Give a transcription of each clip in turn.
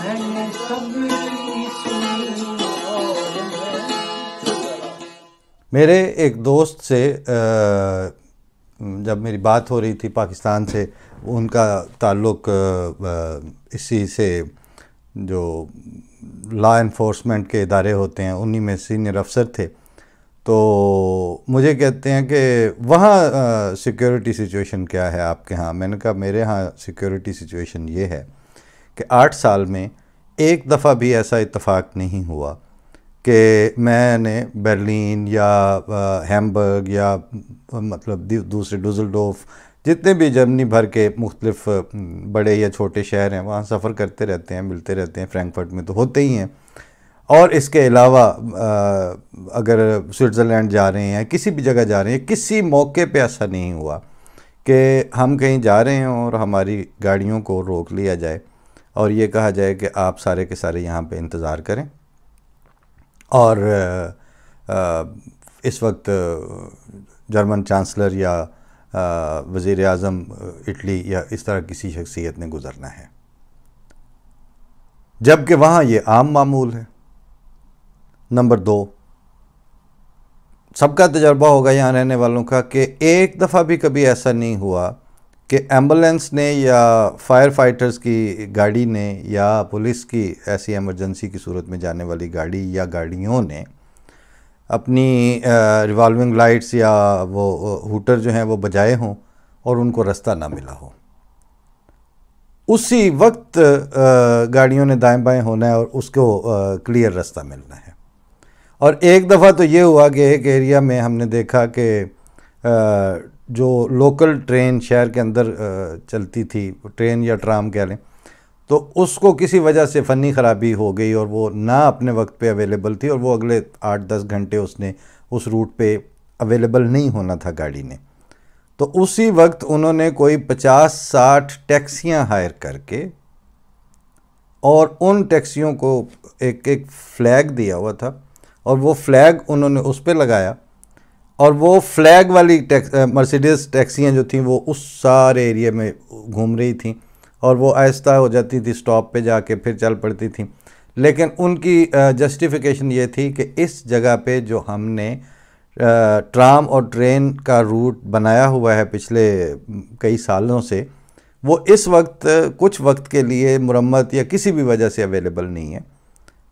मैंने सबकी सुनी और मेरे एक दोस्त से जब मेरी बात हो रही थी पाकिस्तान से, उनका ताल्लुक़ इसी से जो लॉ एनफोर्समेंट के इदारे होते हैं उन्हीं में सीनियर अफसर थे। तो मुझे कहते हैं कि वहाँ सिक्योरिटी सिचुएशन क्या है आपके यहाँ। मैंने कहा मेरे यहाँ सिक्योरिटी सिचुएशन ये है कि 8 साल में एक दफ़ा भी ऐसा इत्तफाक नहीं हुआ कि मैंने बर्लिन या हैम्बर्ग या मतलब दूसरे डुसलडोर्फ, जितने भी जर्मनी भर के मुख्तलिफ बड़े या छोटे शहर हैं वहाँ सफ़र करते रहते हैं, मिलते रहते हैं। फ्रैंकफर्ट में तो होते ही हैं। और इसके अलावा अगर स्विट्ज़रलैंड जा रहे हैं, किसी भी जगह जा रहे हैं, किसी मौके पे ऐसा नहीं हुआ कि हम कहीं जा रहे हैं और हमारी गाड़ियों को रोक लिया जाए और ये कहा जाए कि आप सारे के सारे यहाँ पे इंतज़ार करें। और इस वक्त जर्मन चांसलर या वज़ीर आज़म इटली या इस तरह किसी शख्सियत ने गुज़रना है, जबकि वहाँ ये आम मामूल है। नंबर 2, सबका तजर्बा होगा यहाँ रहने वालों का कि एक दफ़ा भी कभी ऐसा नहीं हुआ कि एम्बुलेंस ने या फायर फाइटर्स की गाड़ी ने या पुलिस की ऐसी एमरजेंसी की सूरत में जाने वाली गाड़ी या गाड़ियों ने अपनी रिवॉल्विंग लाइट्स या वो हूटर जो हैं वो बजाए हों और उनको रास्ता ना मिला हो। उसी वक्त गाड़ियों ने दाएं बाएं होना है और उसको क्लियर रास्ता मिलना है। और एक दफ़ा तो ये हुआ कि एक एरिया में हमने देखा कि जो लोकल ट्रेन शहर के अंदर चलती थी, ट्रेन या ट्राम कह लें, तो उसको किसी वजह से फ़नी ख़राबी हो गई और वो ना अपने वक्त पे अवेलेबल थी और वो अगले 8-10 घंटे उसने उस रूट पे अवेलेबल नहीं होना था गाड़ी ने। तो उसी वक्त उन्होंने कोई 50-60 टैक्सियां हायर करके और उन टैक्सियों को एक एक फ्लैग दिया हुआ था और वो फ्लैग उन्होंने उस पर लगाया और वो फ्लैग वाली मर्सिडीज़ टैक्सियां जो थीं वो उस सारे एरिया में घूम रही थीं और वो आहिस्ता हो जाती थी, स्टॉप पे जाके फिर चल पड़ती थी। लेकिन उनकी जस्टिफिकेशन ये थी कि इस जगह पे जो हमने ट्राम और ट्रेन का रूट बनाया हुआ है पिछले कई सालों से, वो इस वक्त कुछ वक्त के लिए मुरम्मत या किसी भी वजह से अवेलेबल नहीं है।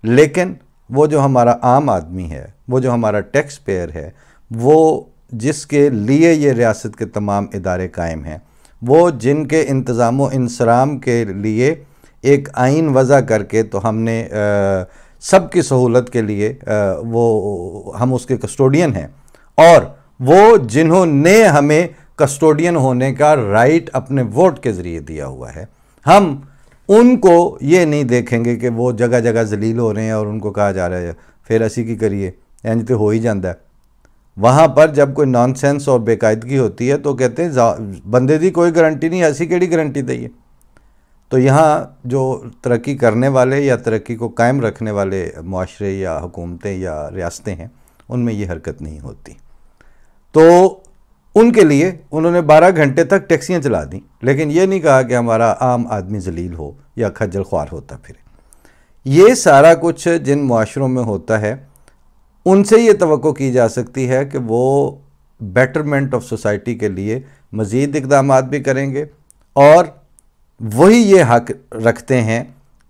लेकिन वो जो हमारा आम आदमी है, वो जो हमारा टैक्स पेयर है, वो जिसके लिए ये रियासत के तमाम इदारे कायम हैं, वो जिनके इंतज़ाम व इंसराम के लिए एक आइन वज़ा करके तो हमने सबकी सहूलत के लिए वो हम उसके कस्टोडियन हैं और वो जिन्होंने हमें कस्टोडियन होने का राइट अपने वोट के ज़रिए दिया हुआ है, हम उनको ये नहीं देखेंगे कि वो जगह जगह जलील हो रहे हैं और उनको कहा जा रहा है फिर ऐसी की करिए, इंज तो हो ही जाता है। वहाँ पर जब कोई नॉनसेंस और बेकायदगी होती है तो कहते हैं बंदे दी कोई गारंटी नहीं, ऐसी केड़ी गारंटी दी है। तो यहाँ जो तरक्की करने वाले या तरक्की को कायम रखने वाले मुआशरे या हुकूमतें या रियासतें हैं, उनमें ये हरकत नहीं होती। तो उनके लिए उन्होंने 12 घंटे तक टैक्सियाँ चला दी, लेकिन ये नहीं कहा कि हमारा आम आदमी जलील हो या खज्जल ख्वार होता फिरे। ये सारा कुछ जिन मुआशरों में होता है उनसे ये तवक्को की जा सकती है कि वो बेटरमेंट ऑफ सोसाइटी के लिए मज़ीद इक़दाम भी करेंगे और वही ये हक रखते हैं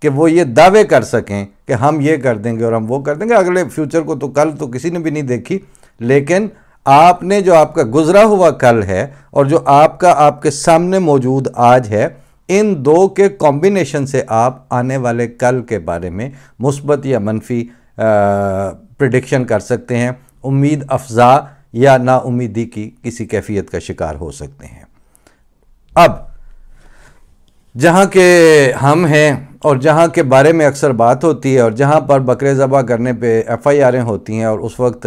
कि वो ये दावे कर सकें कि हम ये कर देंगे और हम वो कर देंगे। अगले फ्यूचर को तो कल तो किसी ने भी नहीं देखी, लेकिन आपने जो आपका गुजरा हुआ कल है और जो आपका आपके सामने मौजूद आज है, इन दो के कॉम्बिनेशन से आप आने वाले कल के बारे में मुस्बत या मनफी प्रेडिक्शन कर सकते हैं, उम्मीद अफजा या नाउमीदी की किसी कैफियत का शिकार हो सकते हैं। अब जहाँ के हम हैं और जहाँ के बारे में अक्सर बात होती है और जहाँ पर बकरे ज़बा करने पे FIR होती हैं और उस वक्त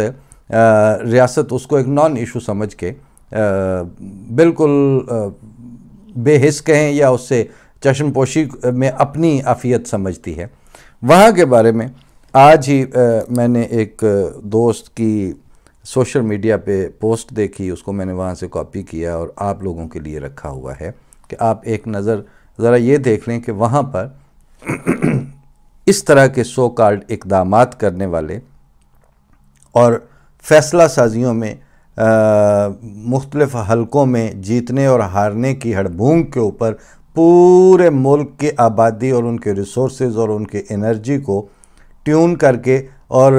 रियासत उसको एक नॉन इशू समझ के बिल्कुल बेहिस कहें या उससे चश्मपोशी में अपनी आफियत समझती है, वहाँ के बारे में आज ही मैंने एक दोस्त की सोशल मीडिया पे पोस्ट देखी, उसको मैंने वहाँ से कॉपी किया और आप लोगों के लिए रखा हुआ है कि आप एक नज़र ज़रा ये देख लें कि वहाँ पर इस तरह के सो कॉल्ड इक़दामात करने वाले और फ़ैसला साजियों में मुख्तलिफ़ हलकों में जीतने और हारने की हड़बूंग के ऊपर पूरे मुल्क की आबादी और उनके रिसोर्सेज और उनके एनर्जी को ट्यून करके और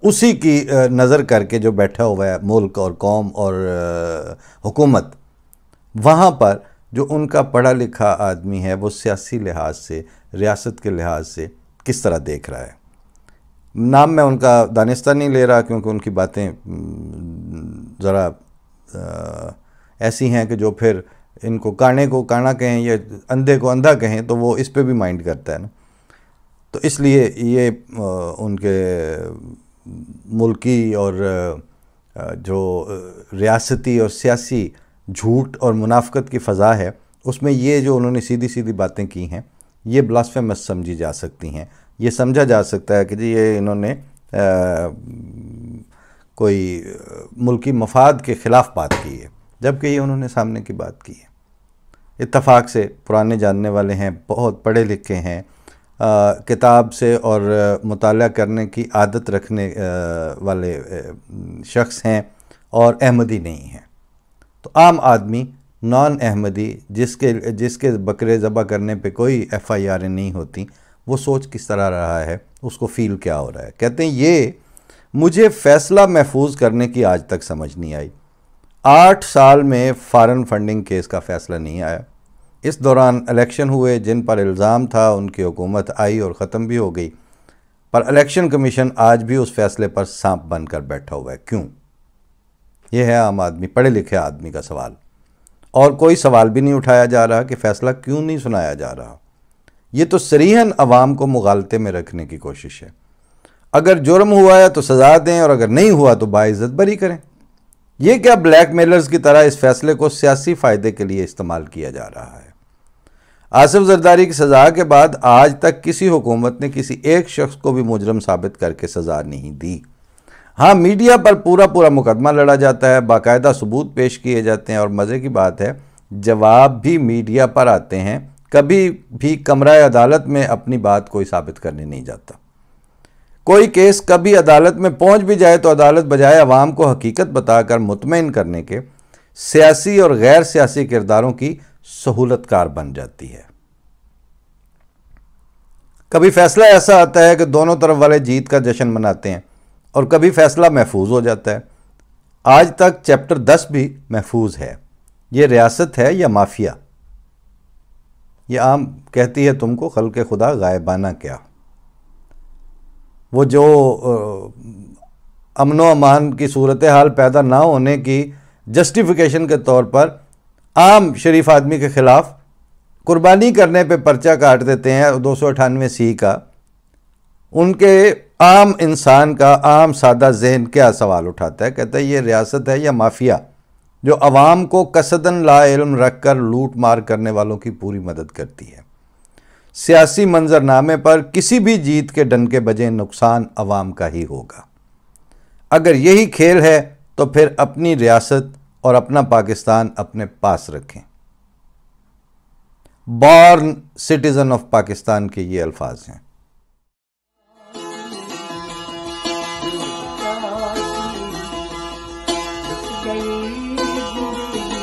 उसी की नज़र करके जो बैठा हुआ है मुल्क और कौम और हुकूमत, वहाँ पर जो उनका पढ़ा लिखा आदमी है वो सियासी लिहाज से, रियासत के लिहाज से किस तरह देख रहा है। नाम मैं उनका दानिस्ता नहीं ले रहा क्योंकि उनकी बातें ज़रा ऐसी हैं कि जो फिर इनको काने को काना कहें या अंधे को अंधा कहें तो वो इस पे भी माइंड करता है ना। तो इसलिए ये उनके मुल्की और जो रियासती और सियासी झूठ और मुनाफकत की फ़ज़ा है उसमें ये जो उन्होंने सीधी सीधी बातें की हैं ये ब्लास्फेमस समझी जा सकती हैं। ये समझा जा सकता है कि जी ये इन्होंने कोई मुल्की मफाद के ख़िलाफ़ बात की है, जबकि ये उन्होंने सामने की बात की है। इत्तफ़ाक़ से पुराने जानने वाले हैं, बहुत पढ़े लिखे हैं, किताब से और मुताला करने की आदत रखने वाले शख्स हैं और अहमदी नहीं हैं। तो आम आदमी नॉन अहमदी जिसके बकरे ज़बह करने पे कोई FIR नहीं होती, वो सोच किस तरह रहा है, उसको फ़ील क्या हो रहा है। कहते हैं ये मुझे फ़ैसला महफूज करने की आज तक समझ नहीं आई। 8 साल में फ़ॉरेन फंडिंग केस का फ़ैसला नहीं आया। इस दौरान इलेक्शन हुए जिन पर इल्ज़ाम था, उनकी हुकूमत आई और ख़त्म भी हो गई, पर इलेक्शन कमीशन आज भी उस फ़ैसले पर सांप बनकर बैठा हुआ है। क्यों? यह है आम आदमी, पढ़े लिखे आदमी का सवाल। और कोई सवाल भी नहीं उठाया जा रहा कि फ़ैसला क्यों नहीं सुनाया जा रहा। ये तो सरीहन अवाम को मुगालते में रखने की कोशिश है। अगर जुर्म हुआ है तो सज़ा दें और अगर नहीं हुआ तो बाइज़्ज़त बरी करें। ये क्या ब्लैकमेलर्स की तरह इस फैसले को सियासी फ़ायदे के लिए इस्तेमाल किया जा रहा है। आसिफ जरदारी की सज़ा के बाद आज तक किसी हुकूमत ने किसी एक शख्स को भी मुजरम साबित करके सज़ा नहीं दी। हाँ, मीडिया पर पूरा मुकदमा लड़ा जाता है, बाकायदा सबूत पेश किए जाते हैं और मज़े की बात है जवाब भी मीडिया पर आते हैं। कभी भी कमरा अदालत में अपनी बात कोई साबित करने नहीं जाता। कोई केस कभी अदालत में पहुंच भी जाए तो अदालत बजाय अवाम को हकीकत बताकर मुतमईन करने के सियासी और गैर सियासी किरदारों की सहूलतकार बन जाती है। कभी फैसला ऐसा आता है कि दोनों तरफ वाले जीत का जश्न मनाते हैं और कभी फैसला महफूज हो जाता है। आज तक चैप्टर 10 भी महफूज है। ये रियासत है या माफिया? ये आम कहती है तुमको खल्क़े खुदा गायबाना क्या। वो जो अमन व अमान की सूरत हाल पैदा ना होने की जस्टिफिकेशन के तौर पर आम शरीफ आदमी के ख़िलाफ़ कुर्बानी करने पे पर्चा काट देते हैं 298C का, उनके आम इंसान का आम सादा जहन क्या सवाल उठाता है? कहता है ये रियासत है या माफिया जो अवाम को कसदन ला इल्म रख कर लूट मार करने वालों की पूरी मदद करती है। सियासी मंजरनामे पर किसी भी जीत के डंके बजे नुकसान अवाम का ही होगा। अगर यही खेल है तो फिर अपनी रियासत और अपना पाकिस्तान अपने पास रखें। बॉर्न सिटीजन ऑफ पाकिस्तान के ये अल्फाज हैं। गई जिंदगी